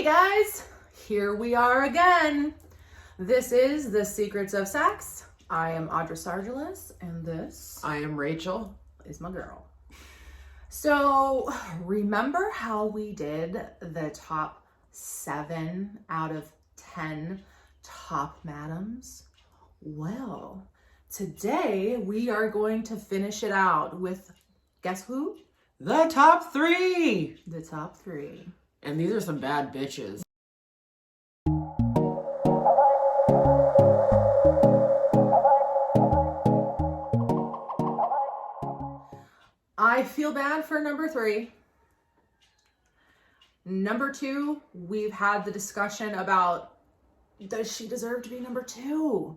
Hey guys, here we are again. This is The Secrets of Sex. I am Audra Sargelis, and this I am Rachel. is my girl. So remember how we did the top 7 out of 10 top madams? Well, today we are going to finish it out with, guess who? The top 3. The top 3. And these are some bad bitches. I feel bad for number 3. Number 2, we've had the discussion about, does she deserve to be number 2?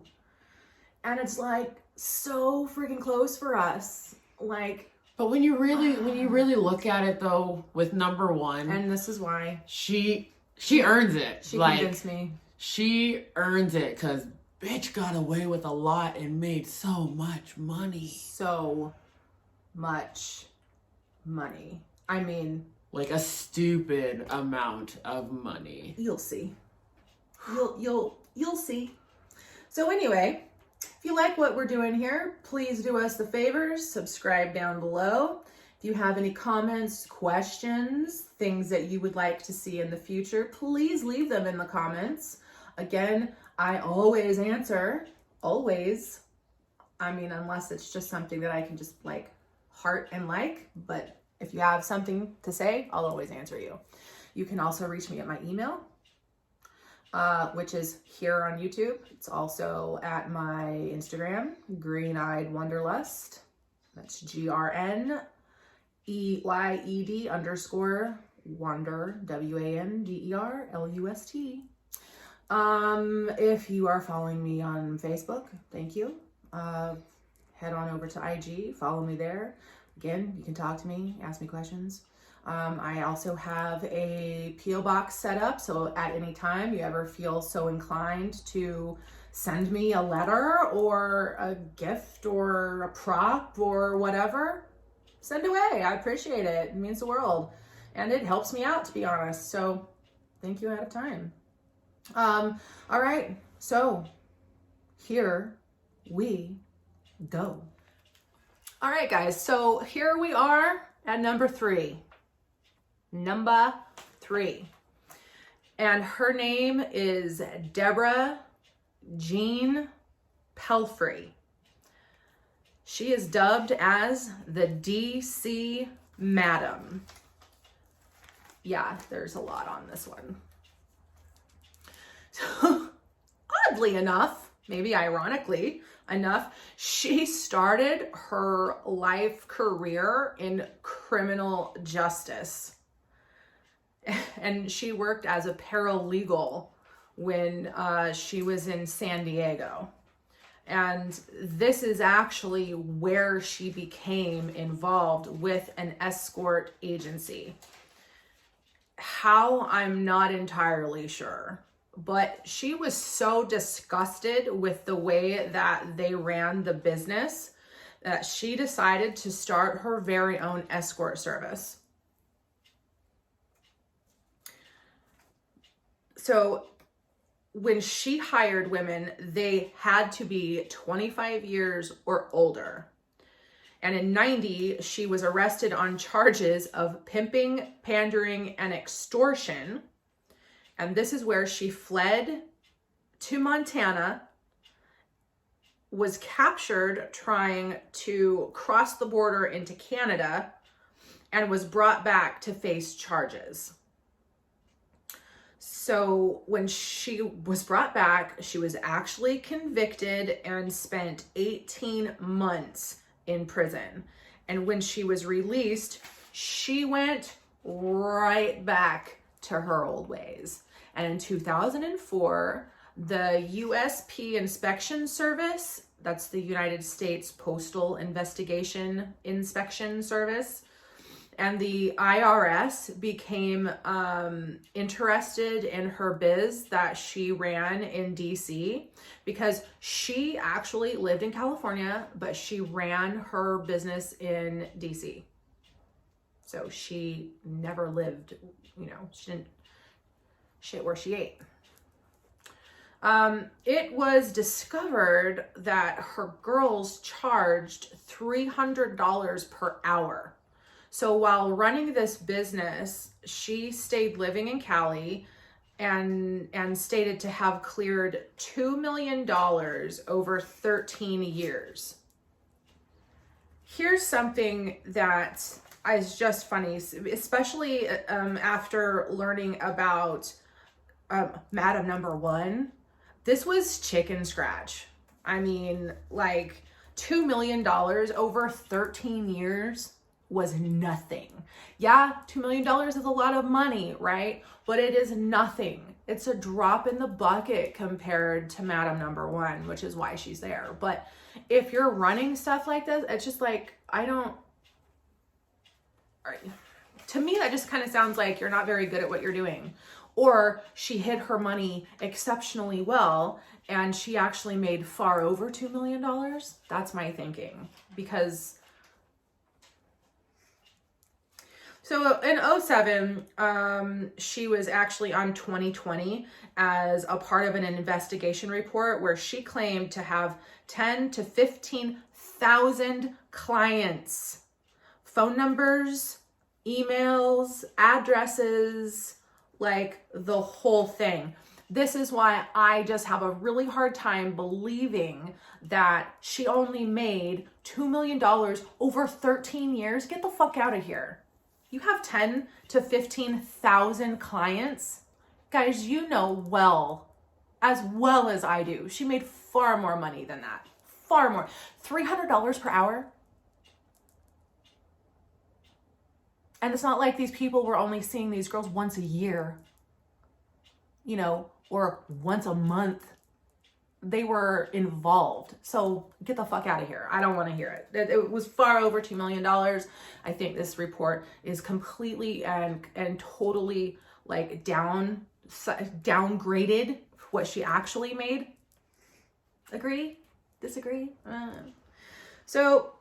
And it's like so freaking close for us. Like, but when you really look at it though, with number 1, and this is why she earns it. she like, convinced me. She earns it because bitch got away with a lot and made so much money. So much money. I mean, like a stupid amount of money. you'll see. You'll see. So anyway, if you like what we're doing here, please do us the favors, subscribe down below. If you have any comments, questions, things that you would like to see in the future, please leave them in the comments. Again, I always answer, always. I mean, unless it's just something that I can just like heart and like, but if you have something to say, I'll always answer you. You can also reach me at my email, which is here on YouTube. It's also at my Instagram, Green-Eyed Wanderlust. That's GRNEYED _ Wander, WANDERLUST. If you are following me on Facebook, thank you. Head on over to IG, follow me there. Again, you can talk to me, ask me questions. I also have a P.O. box set up, so at any time you ever feel so inclined to send me a letter or a gift or a prop or whatever, send away. I appreciate it. It means the world. And it helps me out, to be honest. So thank you ahead of time. All right. So here we go. All right, guys. So here we are at number 3. Number 3. And her name is Deborah Jean Pelfrey. She is dubbed as the DC Madam. Yeah, there's a lot on this one. So, oddly enough, maybe ironically enough, she started her life career in criminal justice. And she worked as a paralegal when she was in San Diego. And this is actually where she became involved with an escort agency. How, I'm not entirely sure. But she was so disgusted with the way that they ran the business that she decided to start her very own escort service. So when she hired women, they had to be 25 years or older. And in 90, she was arrested on charges of pimping, pandering, and extortion. And this is where she fled to Montana, was captured trying to cross the border into Canada, and was brought back to face charges. So when she was brought back, she was actually convicted and spent 18 months in prison. And when she was released, she went right back to her old ways. And in 2004, the USP Inspection Service, that's the United States Postal Investigation Inspection Service, and the IRS became interested in her biz that she ran in DC, because she actually lived in California, but she ran her business in DC. So she never lived, she didn't shit where she ate. It was discovered that her girls charged $300 per hour. So while running this business, she stayed living in Cali and stated to have cleared $2 million over 13 years. Here's something that is just funny, especially after learning about Madam Number One. This was chicken scratch. I mean, like $2 million over 13 years was nothing. Yeah, $2 million is a lot of money, right? But it is nothing. It's a drop in the bucket compared to Madam Number One, which is why she's there. But if you're running stuff like this, it's just like, to me, that just kind of sounds like you're not very good at what you're doing. Or she hid her money exceptionally well and she actually made far over $2 million. That's my thinking. Because so in 2007, she was actually on 2020 as a part of an investigation report where she claimed to have 10 to 15,000 clients, phone numbers, emails, addresses, like the whole thing. This is why I just have a really hard time believing that she only made $2 million over 13 years. Get the fuck out of here. You have 10 to 15,000 clients. Guys, you know well as I do. She made far more money than that. Far more. $300 per hour. And it's not like these people were only seeing these girls once a year, or once a month. They were involved. So get the fuck out of here. I don't want to hear it. It was far over $2 million. I think this report is completely and totally like downgraded what she actually made. Agree? Disagree? So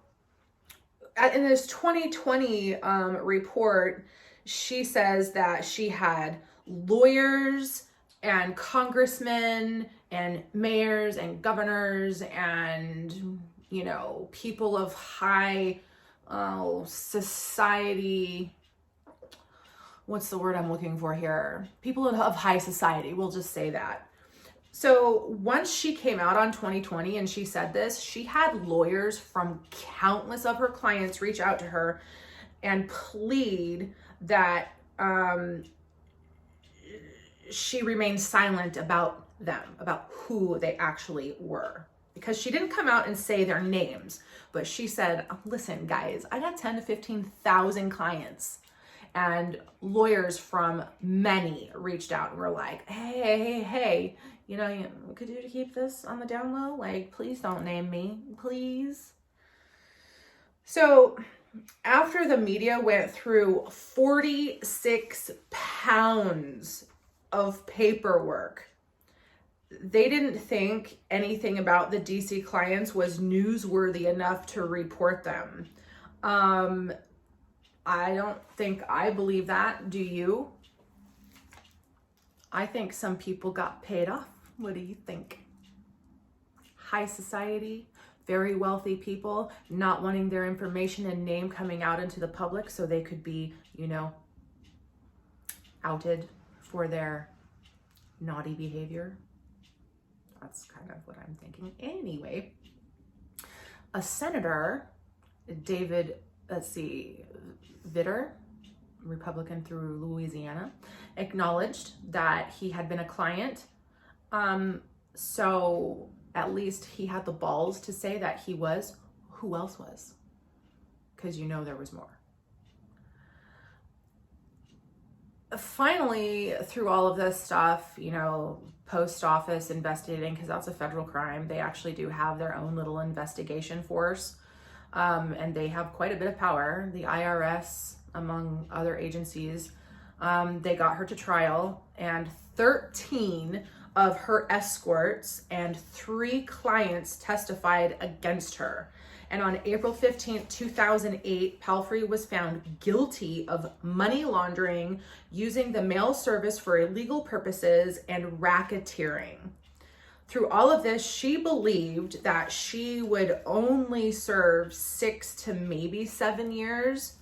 in this 2020 report, she says that she had lawyers and congressmen and mayors and governors and, people of high society. What's the word I'm looking for here? People of high society, we'll just say that. So once she came out on 2020 and she said this, she had lawyers from countless of her clients reach out to her and plead that she remained silent about them, about who they actually were. Because she didn't come out and say their names, but she said, listen, guys, I got 10 to 15,000 clients. And lawyers from many reached out and were like, hey, could you keep this on the down low? Like, please don't name me, please. So after the media went through 46 pounds of paperwork, they didn't think anything about the DC clients was newsworthy enough to report them. I don't think I believe that. Do you? I think some people got paid off. What do you think? High society, very wealthy people not wanting their information and name coming out into the public so they could be, outed for their naughty behavior. That's kind of what I'm thinking. Anyway, a senator, David, Vitter, Republican through Louisiana, acknowledged that he had been a client. So at least he had the balls to say that he was. Who else was? Because there was more. Finally, through all of this stuff, post office investigating, because that's a federal crime. They actually do have their own little investigation force. And they have quite a bit of power. The IRS, among other agencies, they got her to trial, and 13 of her escorts and 3 clients testified against her. And on April 15th, 2008, Palfrey was found guilty of money laundering, using the mail service for illegal purposes, and racketeering. Through all of this, she believed that she would only serve 6 to maybe 7 years.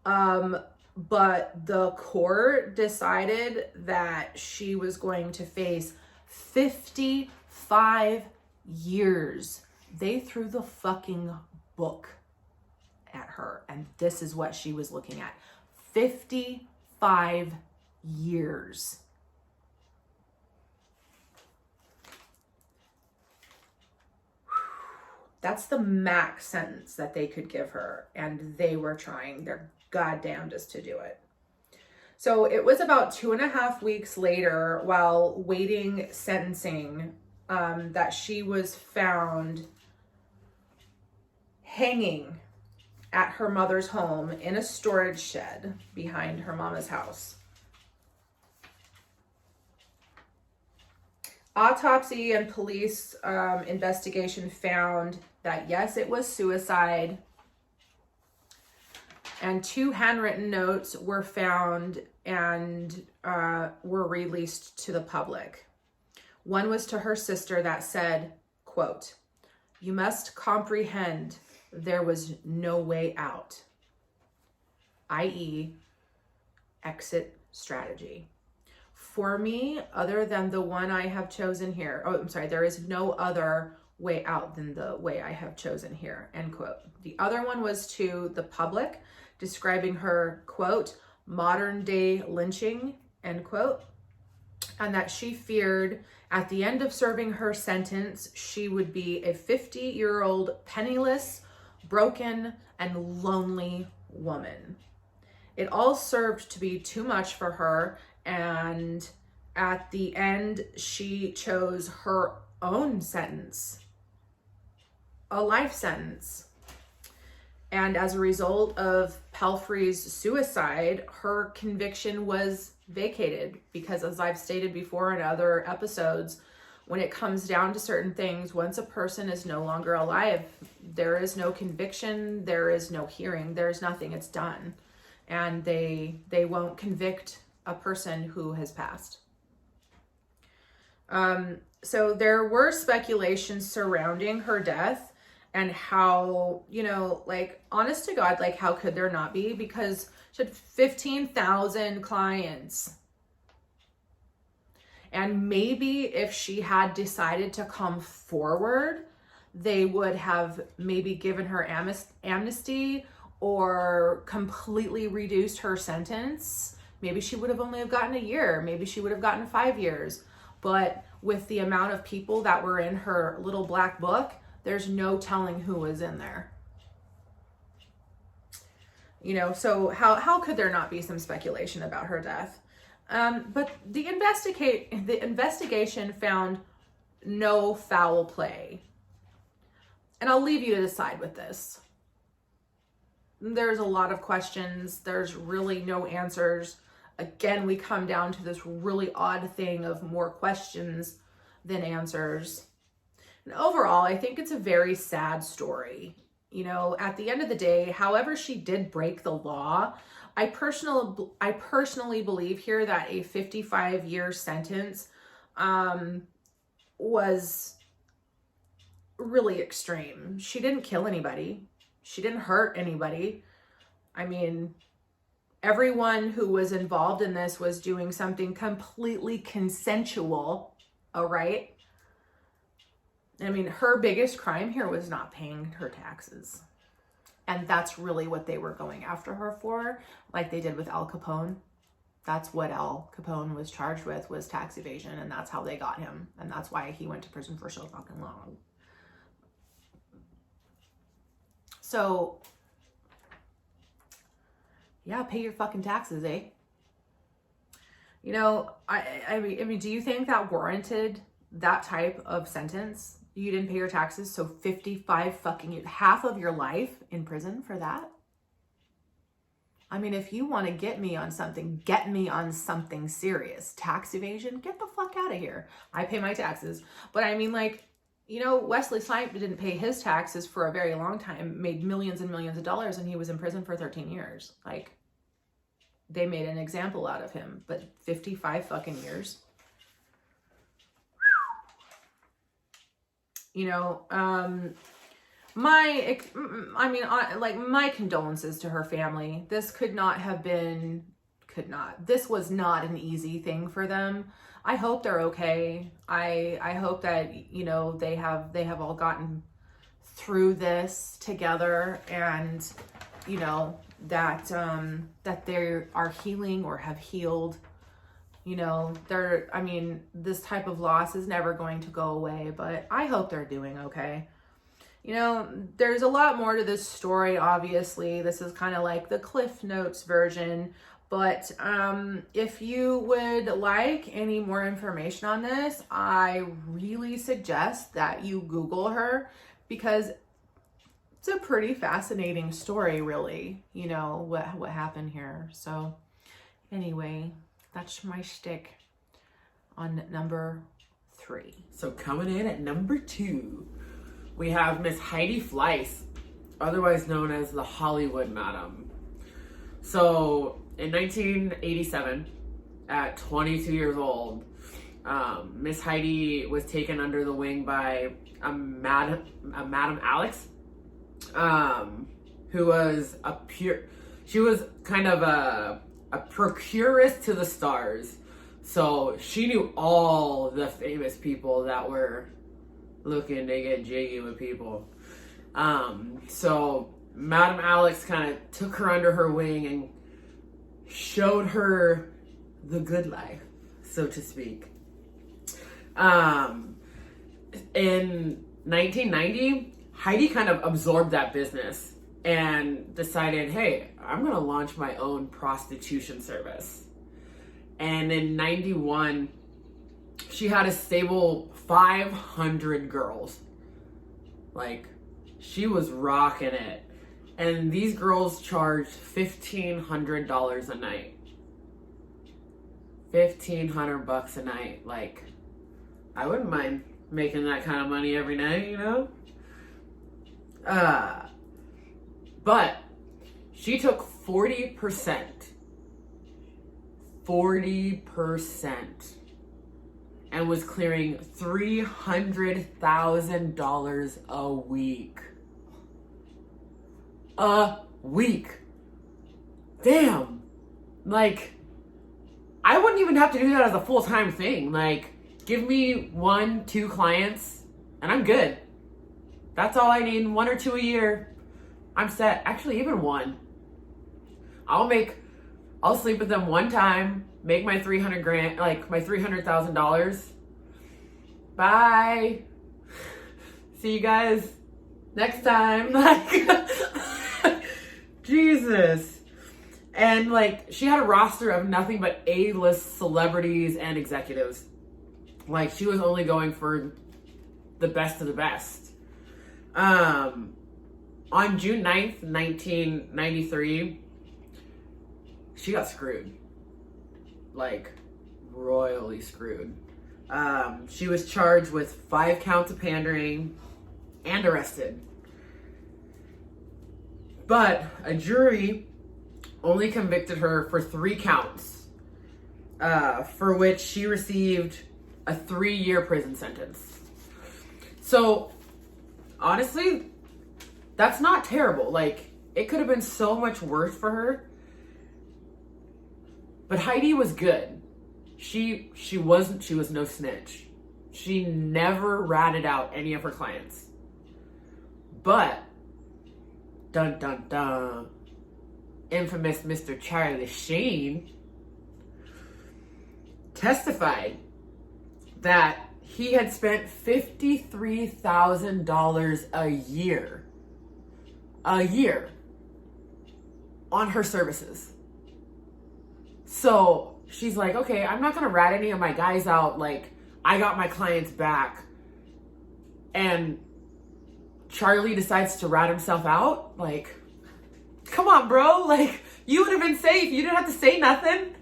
But the court decided that she was going to face 55 years. They threw the fucking book at her, and this is what she was looking at. 55 years. That's the max sentence that they could give her, and they were trying their goddamnedest to do it. So it was about 2.5 weeks later, while waiting sentencing, that she was found hanging at her mother's home in a storage shed behind her mama's house. Autopsy and police investigation found that yes, it was suicide. And 2 handwritten notes were found and were released to the public. One was to her sister that said, quote, "You must comprehend there was no way out," i.e. exit strategy. For me, other than the one I have chosen here, there is no other way out than the way I have chosen here, end quote. The other one was to the public, describing her, quote, "modern day lynching," end quote, and that she feared at the end of serving her sentence, she would be a 50-year-old penniless, broken, and lonely woman. It all served to be too much for her, and at the end, she chose her own sentence, a life sentence. And as a result of Palfrey's suicide, her conviction was vacated because, as I've stated before in other episodes, when it comes down to certain things, once a person is no longer alive, there is no conviction, there is no hearing, there's nothing, it's done. And they won't convict a person who has passed. So there were speculations surrounding her death and how, like, honest to God, like, how could there not be? Because she had 15,000 clients. And maybe if she had decided to come forward, they would have maybe given her amnesty or completely reduced her sentence. Maybe she would have only gotten a year. Maybe she would have gotten 5 years. But with the amount of people that were in her little black book, there's no telling who was in there. So how could there not be some speculation about her death? But the investigation found no foul play. And I'll leave you to decide with this. There's a lot of questions. There's really no answers. Again, we come down to this really odd thing of more questions than answers. And overall, I think it's a very sad story. At the end of the day, however she did break the law, I personally believe here that a 55-year sentence was really extreme. She didn't kill anybody. She didn't hurt anybody. I mean, everyone who was involved in this was doing something completely consensual, all right? I mean, her biggest crime here was not paying her taxes. And that's really what they were going after her for, like they did with Al Capone. That's what Al Capone was charged with, was tax evasion, and that's how they got him. And that's why he went to prison for so fucking long. So, yeah, pay your fucking taxes, eh? I mean, do you think that warranted that type of sentence? You didn't pay your taxes, so 55 fucking years, half of your life in prison for that? I mean, if you want to get me on something, get me on something serious. Tax evasion, get the fuck out of here. I pay my taxes. But I mean, like, You know, Wesley Snipes didn't pay his taxes for a very long time, made millions and millions of dollars, and he was in prison for 13 years. Like, they made an example out of him, but 55 fucking years. You know, my condolences to her family. This this was not an easy thing for them. I hope they're okay. I hope that, you know, they have all gotten through this together, and, you know, that they are healing or have healed. You know, this type of loss is never going to go away, but I hope they're doing okay. You know, there's a lot more to this story, obviously. This is kind of like the Cliff Notes version. But if you would like any more information on this, I really suggest that you Google her, because it's a pretty fascinating story, really, you know, what happened here. So anyway, that's my shtick on number 3. So coming in at number 2, we have Miss Heidi Fleiss, otherwise known as the Hollywood Madam. So in 1987, at 22 years old, Miss Heidi was taken under the wing by Madam Alex, who was she was kind of a procurist to the stars. So she knew all the famous people that were looking to get jiggy with people. So Madam Alex kind of took her under her wing and showed her the good life, so to speak. In 1990, Heidi kind of absorbed that business and decided, hey, I'm going to launch my own prostitution service. And in 91, she had a stable 500 girls. Like, she was rocking it. And these girls charged $1,500 a night. $1,500 a night. Like, I wouldn't mind making that kind of money every night, you know? But she took 40%. 40%. And was clearing $300,000 a week. A week. Damn. Like, I wouldn't even have to do that as a full-time thing. Like, give me 1-2 clients and I'm good. That's all I need. 1 or 2 a year. I'm set. Actually, even 1. I'll sleep with them 1 time, make my $300,000. Bye. See you guys next time. Like, Jesus. And like, she had a roster of nothing but A-list celebrities and executives. Like, she was only going for the best of the best. On June 9th, 1993, she got screwed. Like, royally screwed. She was charged with 5 counts of pandering and arrested. But a jury only convicted her for 3 counts, for which she received a 3-year prison sentence. So, honestly, that's not terrible. Like, it could have been so much worse for her. But Heidi was good. She was no snitch. She never ratted out any of her clients. But, dun dun dun, infamous Mr. Charlie Sheen testified that he had spent $53,000 a year on her services. So she's like, okay, I'm not gonna rat any of my guys out. Like, I got my clients back. And Charlie decides to rat himself out. Like, come on, bro. Like, you would have been safe. You didn't have to say nothing.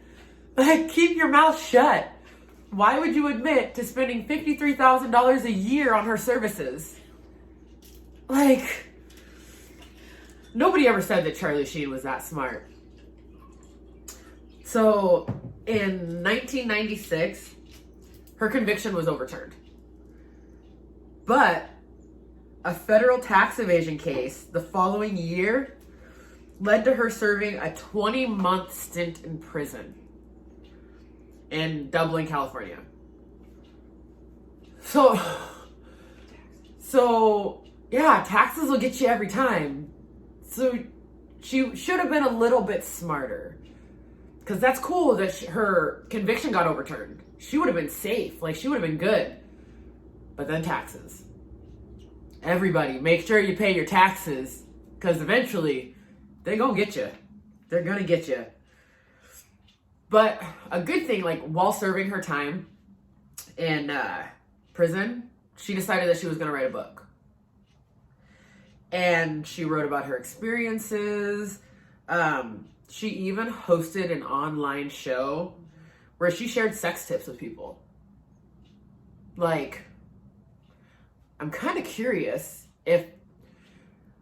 Like, keep your mouth shut. why would you admit to spending $53,000 a year on her services? Like, nobody ever said that Charlie Sheen was that smart. So, in 1996, her conviction was overturned. But a federal tax evasion case the following year led to her serving a 20-month stint in prison in Dublin, California. So yeah, taxes will get you every time. So she should have been a little bit smarter. Because that's cool that her conviction got overturned. She would have been safe. Like, she would have been good. But then taxes. Everybody, make sure you pay your taxes. Because eventually, they're going to get you. They're going to get you. But a good thing, like, while serving her time in prison, she decided that she was going to write a book. And she wrote about her experiences. She even hosted an online show where she shared sex tips with people. Like, I'm kind of curious if,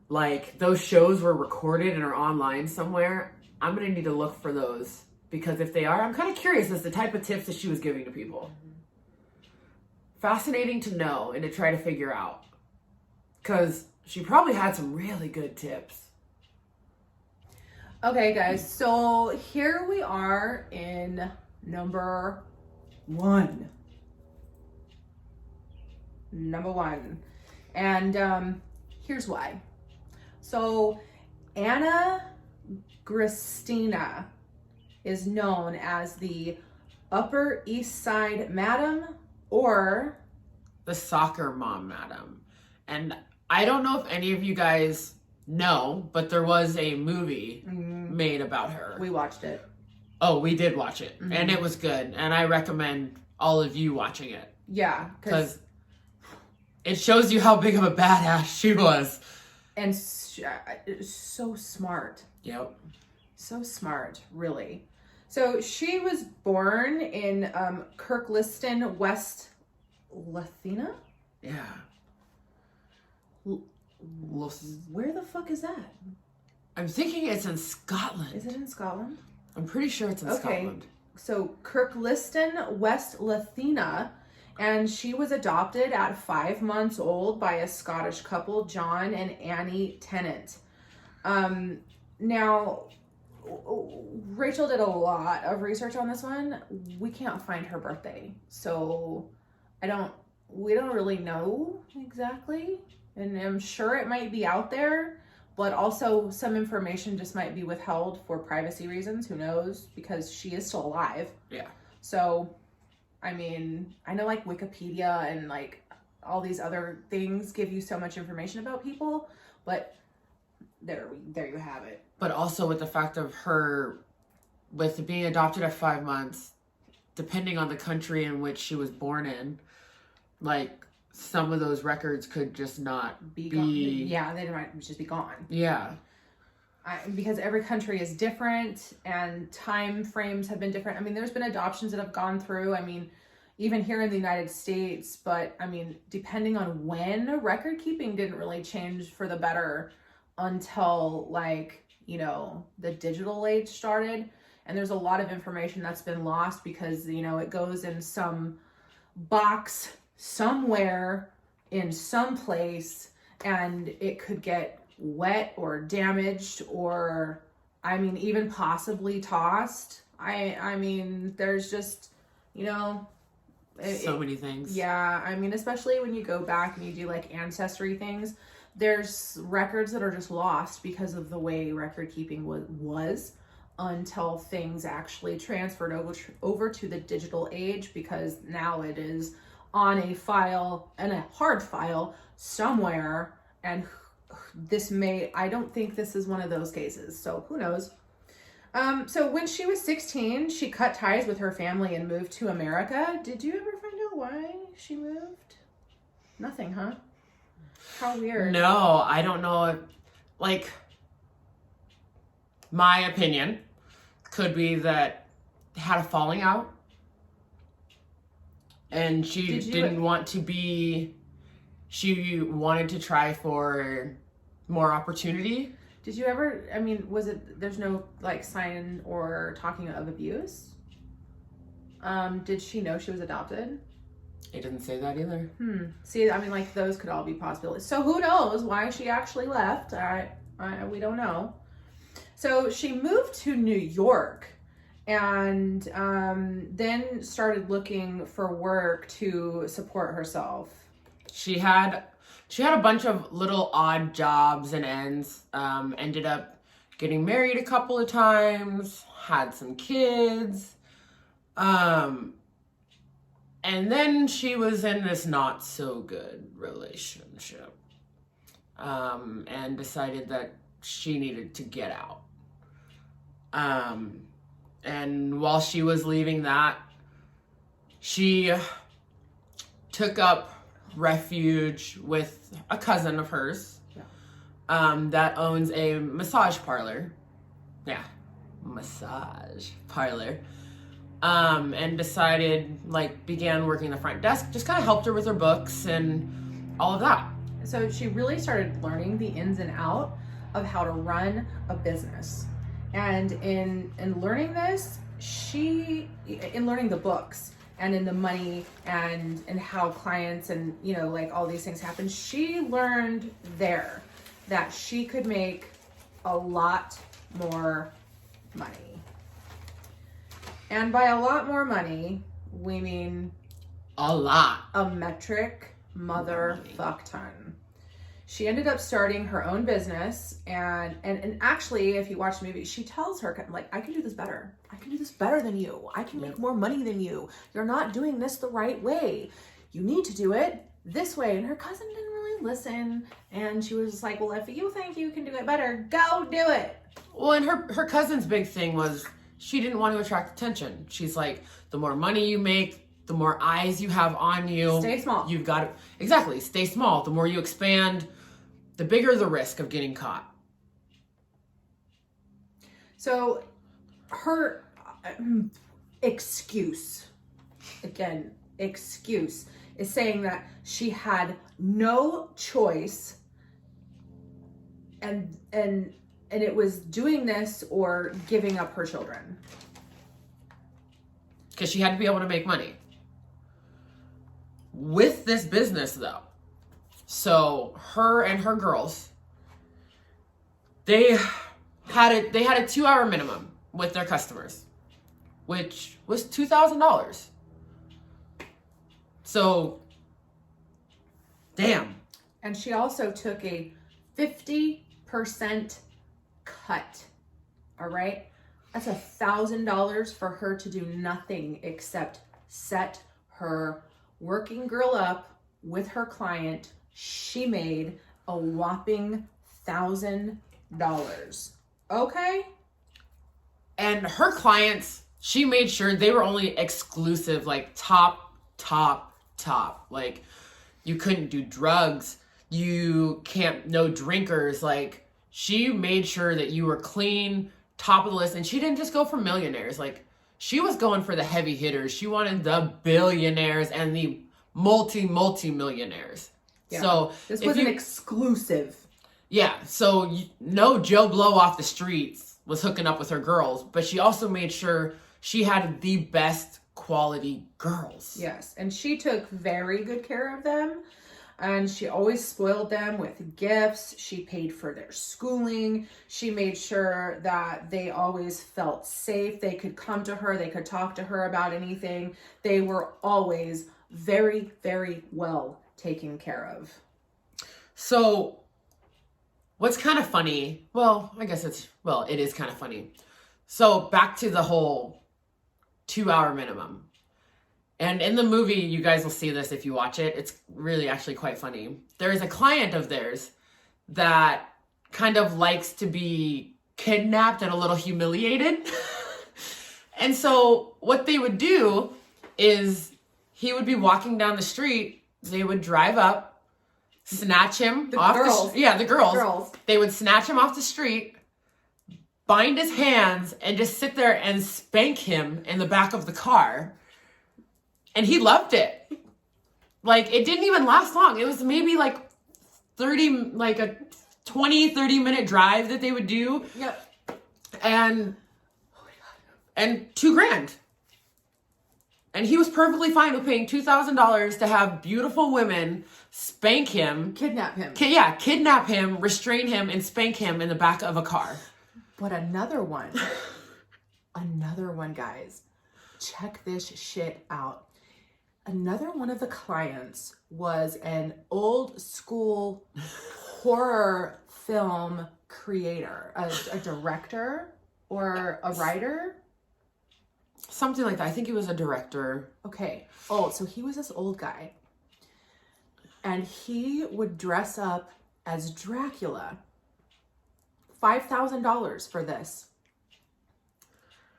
like, those shows were recorded and are online somewhere. I'm going to need to look for those. Because if they are, I'm kind of curious as the type of tips that she was giving to people. Fascinating to know and to try to figure out. Because she probably had some really good tips. Okay, guys, so here we are in number 1. Number 1. And here's why. So Anna Gristina is known as the Upper East Side Madam or the soccer mom madam. And I don't know if any of you guys know, but there was a movie made about her. We watched it. Oh, we did watch it. Mm-hmm. And it was good. And I recommend all of you watching it. Yeah. Because it shows you how big of a badass she was. And so smart. Yep. So smart, really. So she was born in Kirkliston, West Lothiana? Yeah. Where the fuck is that? I'm thinking it's in Scotland. Is it in Scotland? I'm pretty sure it's in Scotland. So Kirkliston, West Lothiana, and she was adopted at 5 months old by a Scottish couple, John and Annie Tennant. Now, Rachel did a lot of research on this one. We can't find her birthday, so we don't really know exactly. And I'm sure it might be out there, but also some information just might be withheld for privacy reasons. Who knows? Because she is still alive. Yeah. So, I mean, I know like Wikipedia and like all these other things give you so much information about people, but there you have it. But also with the fact of her, with being adopted at 5 months, depending on the country in which she was born in, like, some of those records could just not be gone. Yeah, they might just be gone. Yeah. Because every country is different and time frames have been different. I mean, there's been adoptions that have gone through. I mean, even here in the United States, but I mean, depending on when, record keeping didn't really change for the better until like, you know, the digital age started. And there's a lot of information that's been lost because, you know, it goes in some box somewhere in some place and it could get wet or damaged or, I mean, even possibly tossed. I mean, there's just, you know, so many things. Yeah, I mean, especially when you go back and you do like ancestry things, there's records that are just lost because of the way record keeping was until things actually transferred over to the digital age, because now it is on a file and a hard file somewhere, and I don't think this is one of those cases, so who knows. So when she was 16, she cut ties with her family and moved to America. Did you ever find out why she moved? Nothing, huh? How weird. No, I don't know. Like, my opinion could be that they had a falling out. And she didn't want to be, she wanted to try for more opportunity. Did you ever, I mean, was it, there's no like sign or talking of abuse? Did she know she was adopted? It didn't say that either. See, I mean, like those could all be possibilities. So who knows why she actually left? We don't know. So she moved to New York and then started looking for work to support herself. She had a bunch of little odd jobs and ends. Ended up getting married a couple of times, had some kids. And then she was in this not so good relationship. And decided that she needed to get out. And while she was leaving that, she took up refuge with a cousin of hers that owns a massage parlor. Yeah, massage parlor. And decided, began working the front desk, just kind of helped her with her books and all of that. So she really started learning the ins and outs of how to run a business. And in learning this, in learning the books and in the money and how clients and, all these things happen, she learned there that she could make a lot more money. And by a lot more money, we mean a lot. A metric motherfuck ton. She ended up starting her own business, and actually, if you watch the movie, she tells her, I can do this better. I can do this better than you. I can make more money than you. You're not doing this the right way. You need to do it this way. And her cousin didn't really listen, and she was just like, well, if you think you can do it better, go do it. Well, and her cousin's big thing was she didn't want to attract attention. She's like, the more money you make, the more eyes you have on you. Stay small. You've got to, exactly, stay small. The more you expand, the bigger the risk of getting caught. So her excuse is saying that she had no choice and it was doing this or giving up her children. Because she had to be able to make money. With this business, though. So her and her girls, they had a 2-hour minimum with their customers, which was $2,000. So, damn. And she also took a 50% cut. All right? That's $1,000 for her to do nothing except set her working girl up with her client. She made a whopping $1,000. Okay? And her clients, she made sure they were only exclusive, top. You couldn't do drugs. You can't, no drinkers. She made sure that you were clean, top of the list. And she didn't just go for millionaires. She was going for the heavy hitters. She wanted the billionaires and the multi-millionaires. Yeah. So this was an exclusive. Yeah. So no Joe Blow off the streets was hooking up with her girls, but she also made sure she had the best quality girls. Yes. And she took very good care of them. And she always spoiled them with gifts. She paid for their schooling. She made sure that they always felt safe. They could come to her. They could talk to her about anything. They were always very, very well taken care of. So what's kind of funny, it is kind of funny. So back to the whole 2-hour minimum. And in the movie, you guys will see this if you watch it. It's really actually quite funny. There is a client of theirs that kind of likes to be kidnapped and a little humiliated. And so what they would do is he would be walking down the street. They would drive up, snatch him the off girls. the girls. They would snatch him off the street, bind his hands, and just sit there and spank him in the back of the car. And he loved it. Like, it didn't even last long. It was maybe like a 20, 30-minute drive that they would do. Yep. And $2,000. And he was perfectly fine with paying $2,000 to have beautiful women spank him. Kidnap him. Kidnap him, restrain him, and spank him in the back of a car. But another one, guys. Check this shit out. Another one of the clients was an old school horror film creator, a director or a writer. Something like that. I think he was a director. Okay. Oh, so he was this old guy. And he would dress up as Dracula. $5,000 for this.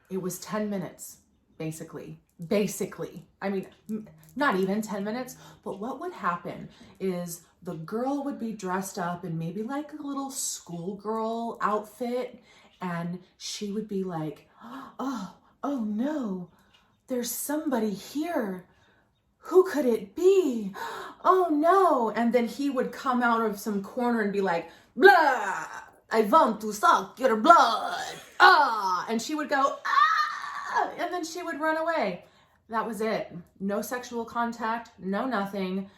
It was 10 minutes, basically. I mean, not even 10 minutes, but what would happen is the girl would be dressed up in maybe like a little schoolgirl outfit, and she would be like, oh no, there's somebody here. Who could it be? Oh no. And then he would come out of some corner and be like, blah, I want to suck your blood. Ah. And she would go, ah. And then she would run away. That was it. No sexual contact, no nothing.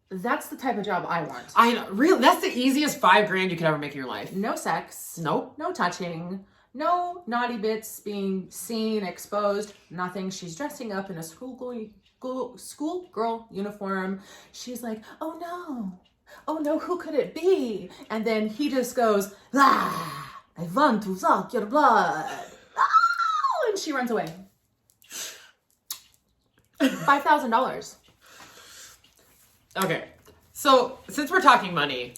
That's the type of job I want. I know. Really, that's the easiest $5,000 you could ever make in your life. No sex. Nope. No touching. No naughty bits being seen, exposed, nothing. She's dressing up in a schoolgirl uniform. She's like, oh no, who could it be? And then he just goes, ah, I want to suck your blood. Oh, and she runs away. $5,000. Okay, so since we're talking money,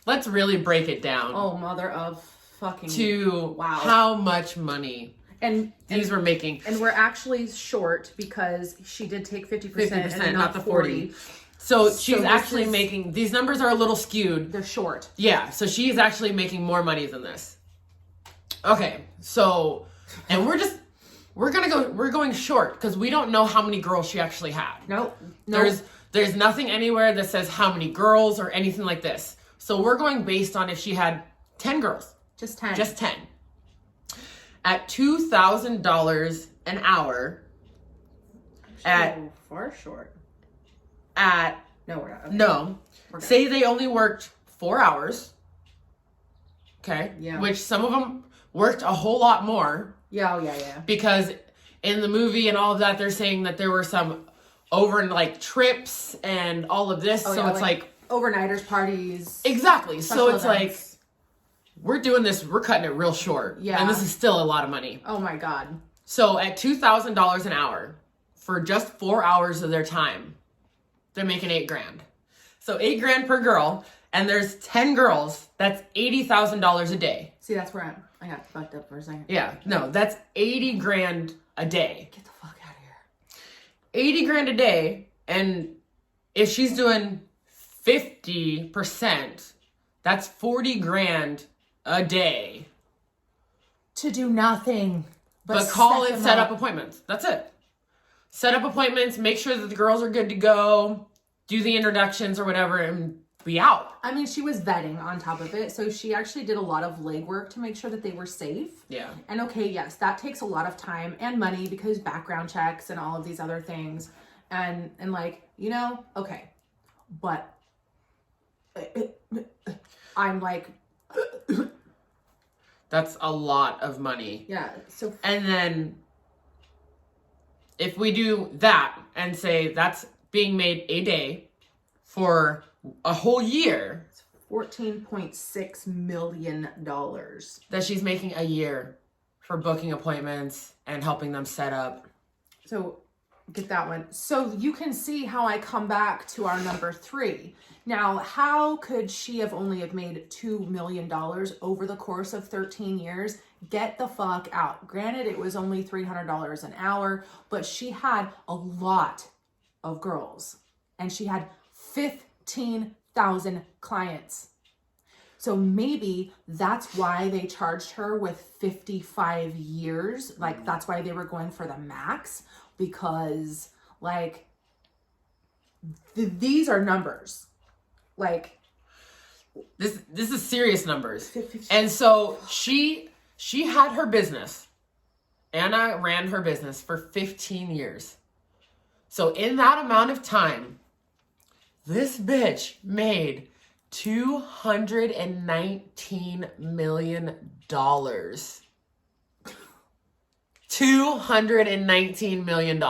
let's really break it down. Oh, mother of fucking to wow. How much money these were making. And we're actually short because she did take 50% and not the 40. So she's actually making, these numbers are a little skewed. They're short. Yeah, so she's actually making more money than this. Okay, so, and we're going short because we don't know how many girls she actually had. Nope. There's nothing anywhere that says how many girls or anything like this. So we're going based on if she had 10 girls. Just 10. Just 10. At $2,000 an hour. Far short. No, we're not. Okay. No. Say they only worked 4 hours. Okay. Yeah. Which some of them worked a whole lot more. Yeah. Because in the movie and all of that, they're saying that there were some trips and all of this. So it's like overnighters, parties. Exactly. So it's events. like, we're doing this, we're cutting it real short. Yeah. And this is still a lot of money. Oh my God. So at $2,000 an hour for just 4 hours of their time, they're making $8,000. So $8,000 per girl, and there's 10 girls, that's $80,000 a day. See, that's where I got fucked up for a second. Yeah, no, that's $80,000 a day. Get the fuck out of here. $80,000 a day, and if she's doing 50%, that's $40,000 a day. To do nothing but call and set up appointments. That's it. Set up appointments, make sure that the girls are good to go, do the introductions or whatever, and be out. I mean, she was vetting on top of it, so she actually did a lot of legwork to make sure that they were safe. Yeah. And okay, yes, that takes a lot of time and money because background checks and all of these other things. And like, okay. But I'm like... That's a lot of money. Yeah. So. And then if we do that and say that's being made a day for a whole year. It's $14.6 million. That she's making a year for booking appointments and helping them set up. So get that one. So you can see how I come back to our number 3. Now, how could she have only have made $2 million over the course of 13 years? Get the fuck out. Granted, it was only $300 an hour, but she had a lot of girls and she had 15,000 clients. So maybe that's why they charged her with 55 years. Like that's why they were going for the max, because like these are numbers. Like this is serious numbers. And so she had her business. Anna ran her business for 15 years. So in that amount of time, this bitch made $219 million. $219 million.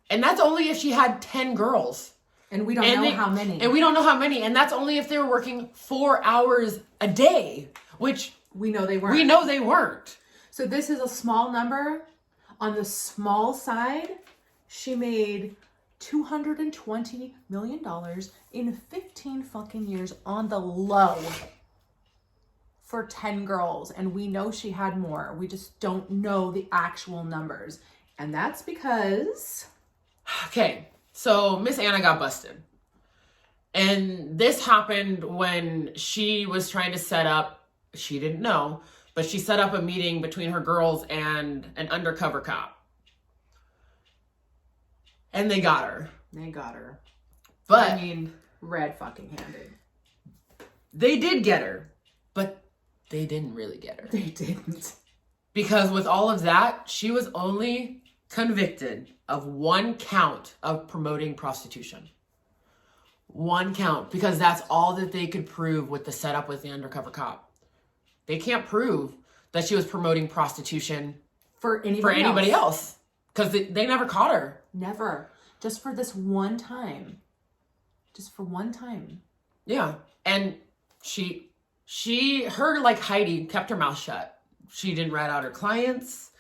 And that's only if she had 10 girls. And we don't know how many. And we don't know how many. And that's only if they were working 4 hours a day, which we know they weren't. We know they weren't. So this is a small number. On the small side, she made $220 million in 15 fucking years on the low for 10 girls. And we know she had more. We just don't know the actual numbers. And that's because... Okay, so Miss Anna got busted. And this happened when she was trying to set up, she didn't know, but she set up a meeting between her girls and an undercover cop. And they got her. They got her. But I mean, red fucking handed. They did get her, but they didn't really get her. They didn't. Because with all of that, she was only convicted of 1 count of promoting prostitution. 1 count, because that's all that they could prove with the setup with the undercover cop. They can't prove that she was promoting prostitution for anybody else. Because they never caught her. Never. Just for this one time. Just for one time. Yeah. And her like Heidi kept her mouth shut. She didn't rat out her clients.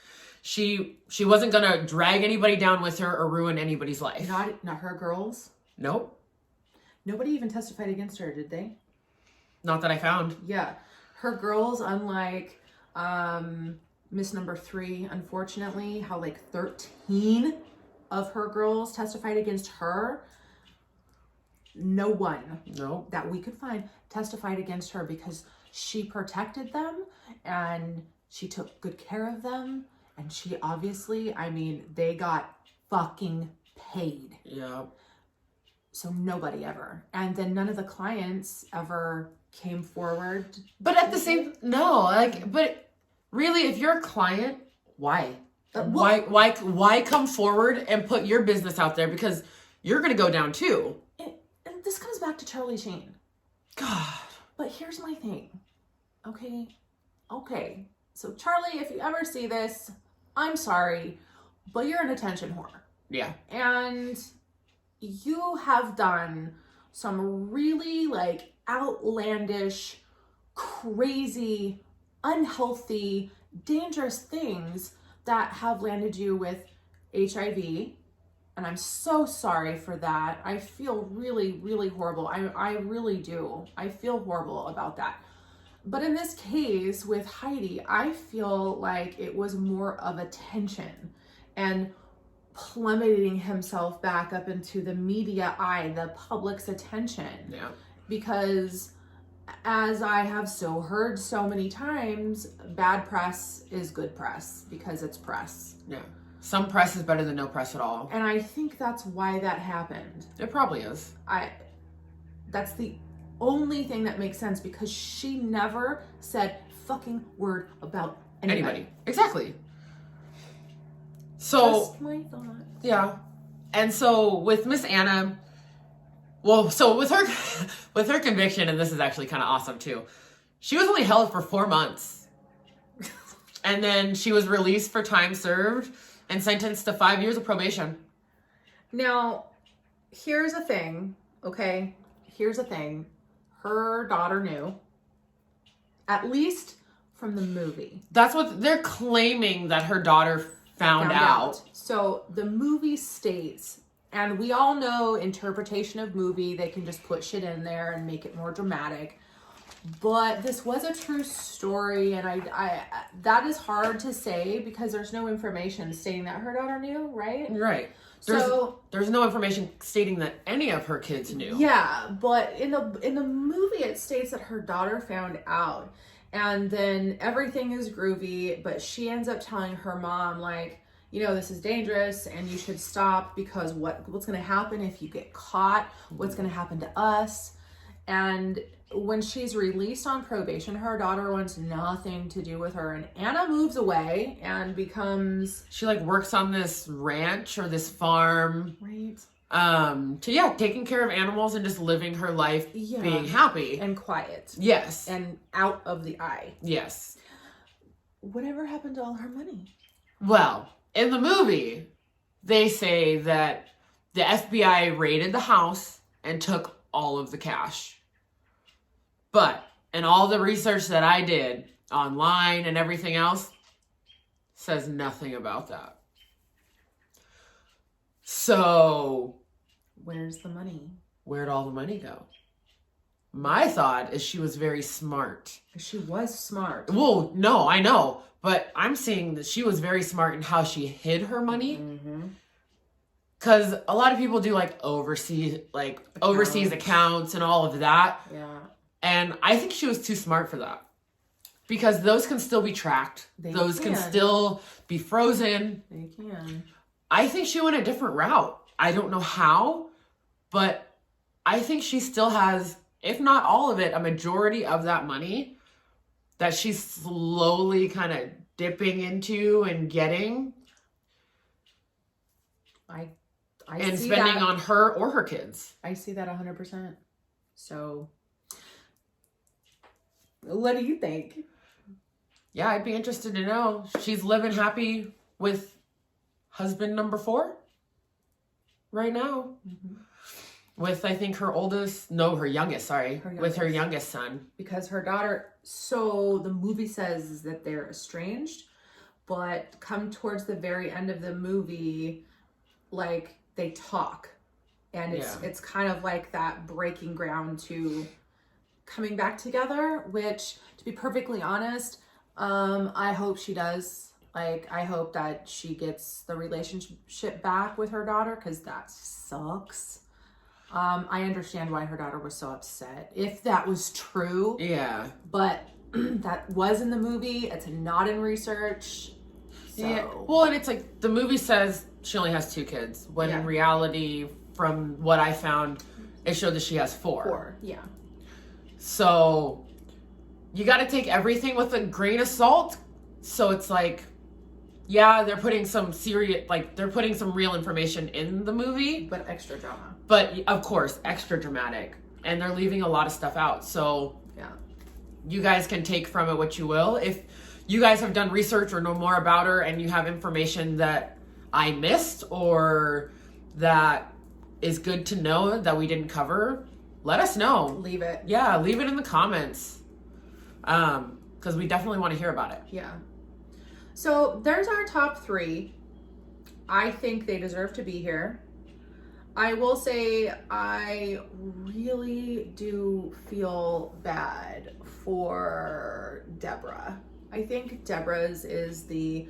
She wasn't going to drag anybody down with her or ruin anybody's life. Not her girls? Nope. Nobody even testified against her, did they? Not that I found. Yeah. Her girls, unlike Miss Number 3, unfortunately, how like 13 of her girls testified against her. No one that we could find testified against her because she protected them and she took good care of them. And she obviously, I mean, they got fucking paid. Yeah. So nobody ever. And then none of the clients ever came forward. But at the same, but really, if you're a client, why? Why come forward and put your business out there? Because you're going to go down too. And this comes back to Charlie Sheen. God. But here's my thing. Okay. So Charlie, if you ever see this, I'm sorry, but you're an attention whore. Yeah. And you have done some really like outlandish, crazy, unhealthy, dangerous things that have landed you with HIV. And I'm so sorry for that. I feel really, really horrible. I really do. I feel horrible about that. But in this case with Heidi, I feel like it was more of attention and plummeting himself back up into the media eye, the public's attention. Yeah. Because as I have heard so many times, bad press is good press because it's press. Yeah. Some press is better than no press at all. And I think that's why that happened. It probably is. That's the only thing that makes sense because she never said fucking word about anybody. Exactly. So just my thought. Yeah. And so with Miss Anna, with her conviction, and this is actually kind of awesome too, she was only held for 4 months. And then she was released for time served and sentenced to 5 years of probation. Now, here's a thing, okay? Here's a thing. Her daughter knew, at least from the movie. That's what they're claiming, that her daughter found out. So the movie states, and we all know interpretation of movie, they can just put shit in there and make it more dramatic. But this was a true story, and I that is hard to say because there's no information stating that her daughter knew, right? Right. There's no information stating that any of her kids knew. Yeah, but in the movie it states that her daughter found out, And then everything is groovy, but she ends up telling her mom, like, you know, this is dangerous and you should stop because what's going to happen if you get caught? What's going to happen to us? And when she's released on probation, her daughter wants nothing to do with her. And Anna moves away and becomes... She like works on this ranch or this farm. Right. Taking care of animals and just living her life being happy. And quiet. Yes. And out of the eye. Yes. Whatever happened to all her money? Well, in the movie, they say that the FBI raided the house and took all of the cash. But in all the research that I did online and everything else, says nothing about that. So, where's the money? Where'd all the money go? My thought is she was very smart. She was smart. Well, no, I know. But I'm seeing that she was very smart in how she hid her money. Because a lot of people do like overseas accounts and all of that. Yeah. And I think she was too smart for that. Because those can still be tracked. Those can still be frozen. They can. I think she went a different route. I don't know how, but I think she still has, if not all of it, a majority of that money that she's slowly kind of dipping into and getting. I and see spending that. On her or her kids. I see that 100%. So, what do you think? Yeah, I'd be interested to know. She's living happy with husband number 4 right now. With, I think, her youngest son. Because her daughter, so the movie says that they're estranged, but come towards the very end of the movie, like, they talk. And it's kind of like that breaking ground to coming back together, which, to be perfectly honest, I hope she does. Like, I hope that she gets the relationship back with her daughter, because that sucks. I understand why her daughter was so upset, if that was true. Yeah. But that was in the movie. It's not in research. So. Yeah. Well, and it's like the movie says she only has 2 kids, when in reality, from what I found, it showed that she has 4. 4, yeah. So you got to take everything with a grain of salt. So it's like, yeah, they're putting some real information in the movie. But extra drama. But of course, extra dramatic. And they're leaving a lot of stuff out. So yeah, you guys can take from it what you will. If you guys have done research or know more about her and you have information that I missed or that is good to know that we didn't cover, let us know. Leave it. Yeah, leave it in the comments. Because we definitely want to hear about it. Yeah. So there's our top 3. I think they deserve to be here. I will say I really do feel bad for Deborah. I think Deborah's is the,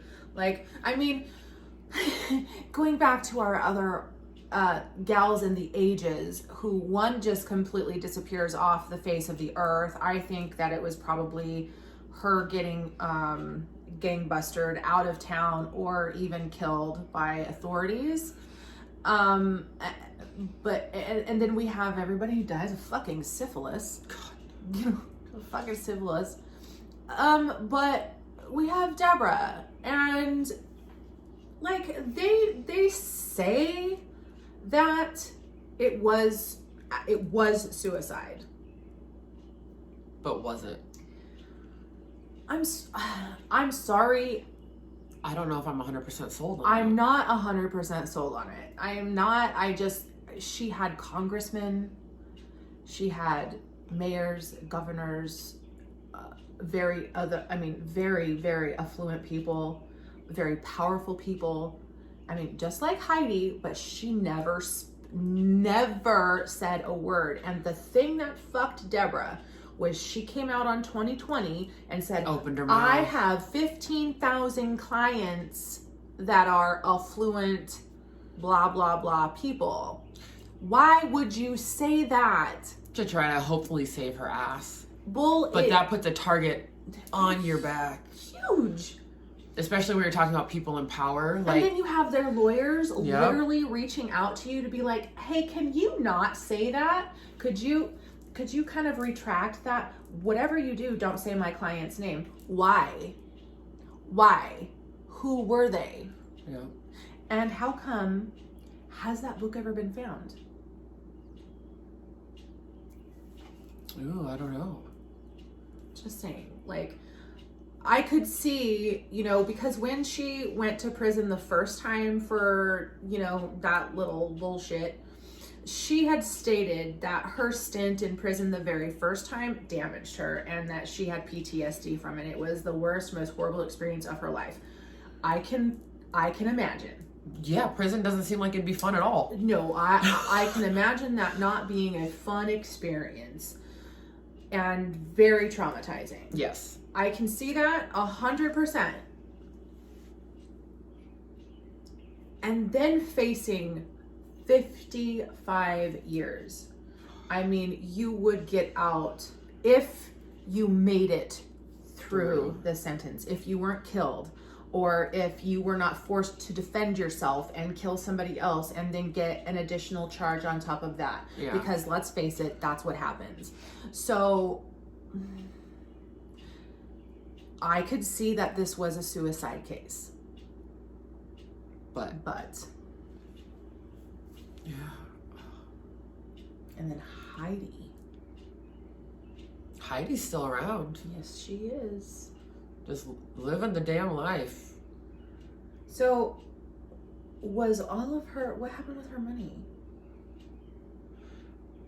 going back to our other gals in the ages who one just completely disappears off the face of the earth. I think that it was probably her getting gangbustered out of town or even killed by authorities. But then we have everybody who dies of fucking syphilis. God. Fucking syphilis. But we have Deborah, and they say that it was suicide. But was it? I'm sorry. I don't know if I'm 100% sold on it. I'm not 100% sold on it. I am not. She had congressmen, she had mayors, governors, very, very affluent people, very powerful people. I mean, just like Heidi, but she never said a word. And the thing that fucked Deborah was she came out on 2020 and said, opened her mouth. I have 15,000 clients that are affluent, blah, blah, blah people. Why would you say that? To try to hopefully save her ass. But that puts a target on your back. Huge. Especially when you're talking about people in power. And Like, then you have their lawyers Yep. literally reaching out to you to be like, hey, can you not say that? Could you kind of retract that? Whatever you do, don't say my client's name. Why? Who were they? yeah. And how come, has that book ever been found? Ooh, I don't know. Just saying, like, I could see, you know, because when she went to prison the first time for, you know, that little bullshit, she had stated that her stint in prison the very first time damaged her and that she had PTSD from it. It was the worst, most horrible experience of her life. I can imagine. Yeah, prison doesn't seem like it'd be fun at all. No, I can imagine that not being a fun experience and very traumatizing. Yes. I can see that 100%. And then facing 55 years. I mean, you would get out if you made it through the sentence, if you weren't killed, or if you were not forced to defend yourself and kill somebody else and then get an additional charge on top of that. Yeah. Because let's face it, that's what happens. So I could see that this was a suicide case. But Yeah. and then Heidi's still around. Yes, she is. Just living the damn life. So was all of her, what happened with her money?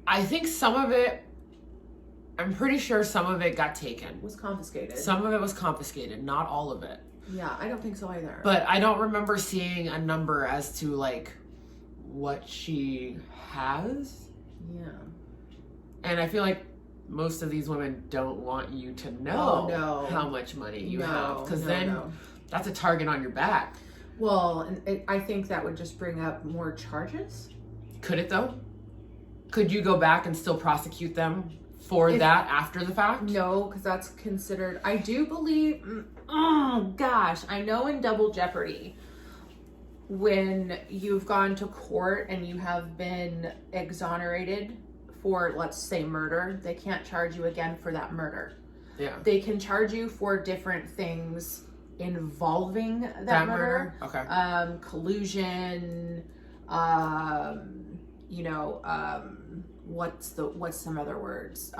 I think some of it, I'm pretty sure some of it got taken. Was confiscated. Some of it was confiscated, not all of it. Yeah, I don't think so either. But I don't remember seeing a number as to like what she has. Yeah. And I feel like most of these women don't want you to know Oh, no. how much money you No, have. Because no, then no. that's a target on your back. Well, and I think that would just bring up more charges. Could it though? Could you go back and still prosecute them for that after the fact? No, because that's considered, I do believe, oh gosh, I know in double jeopardy, when you've gone to court and you have been exonerated for, let's say, murder, they can't charge you again for that murder. Yeah. They can charge you for different things involving that murder. Okay. Collusion, what's some other words?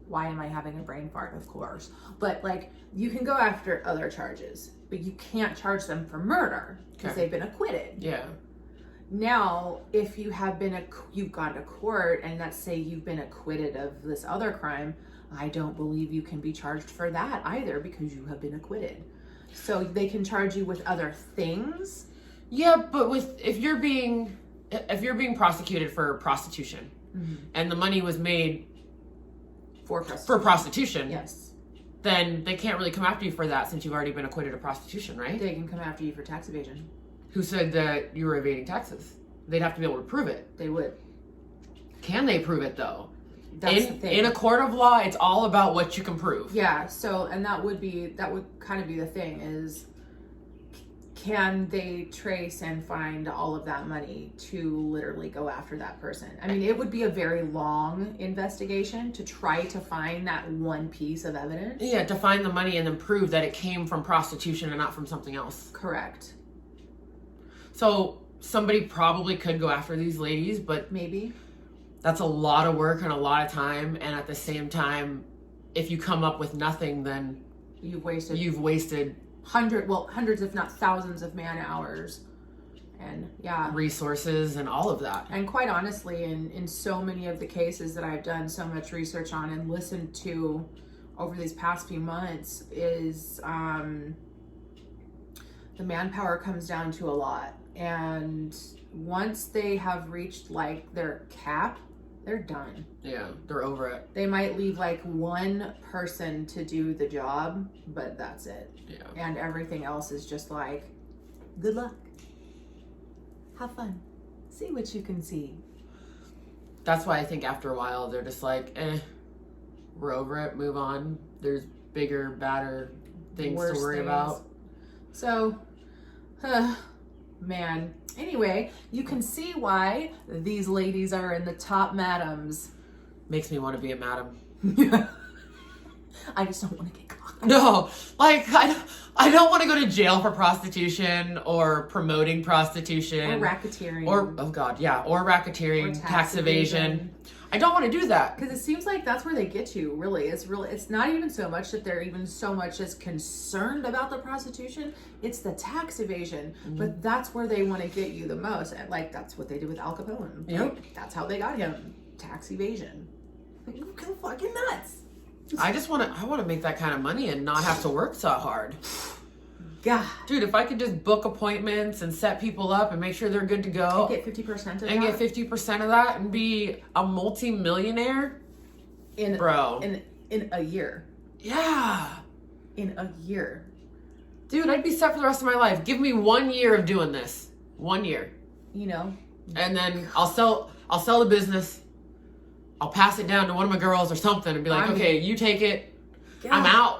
Why am I having a brain fart? Of course. But like, you can go after other charges, but you can't charge them for murder because they've been acquitted. Yeah. Now, if you have been, you've gone to court and let's say you've been acquitted of this other crime, I don't believe you can be charged for that either because you have been acquitted. So they can charge you with other things. Yeah, but if you're being prosecuted for prostitution, and the money was made For prostitution, yes, then they can't really come after you for that since you've already been acquitted of prostitution, right? they can come after you for tax evasion. Who said that you were evading taxes? They'd have to be able to prove it. They would. Can they prove it though? That's the thing. In a court of law, it's all about what you can prove. Yeah. So, and that would kind of be the thing is, can they trace and find all of that money to literally go after that person? I mean, it would be a very long investigation to try to find that one piece of evidence. Yeah, to find the money and then prove that it came from prostitution and not from something else. Correct. So somebody probably could go after these ladies, but Maybe. that's a lot of work and a lot of time. And at the same time, if you come up with nothing, then You've wasted hundreds, if not thousands of man hours. And yeah. resources and all of that. And quite honestly, in so many of the cases that I've done so much research on and listened to over these past few months is the manpower comes down to a lot. And once they have reached like their cap, they're done. Yeah, they're over it. They might leave like one person to do the job, but that's it. Yeah. And everything else is just like, good luck. Have fun. See what you can see. That's why I think after a while, they're just like, we're over it, move on. There's bigger, badder things Worse to worry things. about. So, man. Anyway, you can see why these ladies are in the top madams. Makes me want to be a madam. I just don't want to get caught. No, like I don't want to go to jail for prostitution or promoting prostitution Or racketeering. or oh god, yeah, or racketeering, Or tax evasion. I don't want to do that. Because it seems like that's where they get you, really. It's not even so much that they're even so much as concerned about the prostitution. It's the tax evasion. But that's where they want to get you the most. And like, that's what they did with Al Capone. Yep. Like, that's how they got him. Tax evasion. You go fucking nuts. I want to make that kind of money and not have to work so hard. God. Dude, if I could just book appointments and set people up and make sure they're good to go. Get 50% of and that. get 50% of that and be a multi-millionaire. Bro. In a year. Yeah. In a year. Dude, I'd be set for the rest of my life. Give me 1 year of doing this. 1 year. You know? And then I'll sell the business. I'll pass it down to one of my girls or something and be like, okay, you take it. God. I'm out.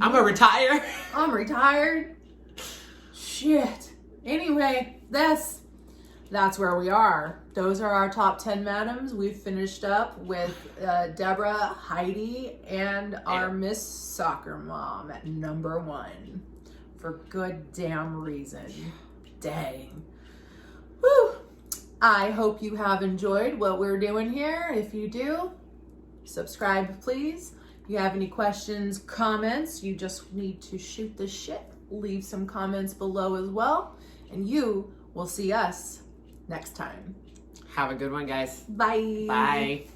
I'm gonna retire. I'm retired. Shit. Anyway, that's where we are. Those are our top 10 madams. We've finished up with Deborah, Heidi, and our Miss Soccer Mom at number 1. For good damn reason. Dang. Woo. I hope you have enjoyed what we're doing here. If you do, subscribe, please. If you have any questions, comments, you just need to shoot the shit. Leave some comments below as well. And you will see us next time. Have a good one, guys. Bye. Bye.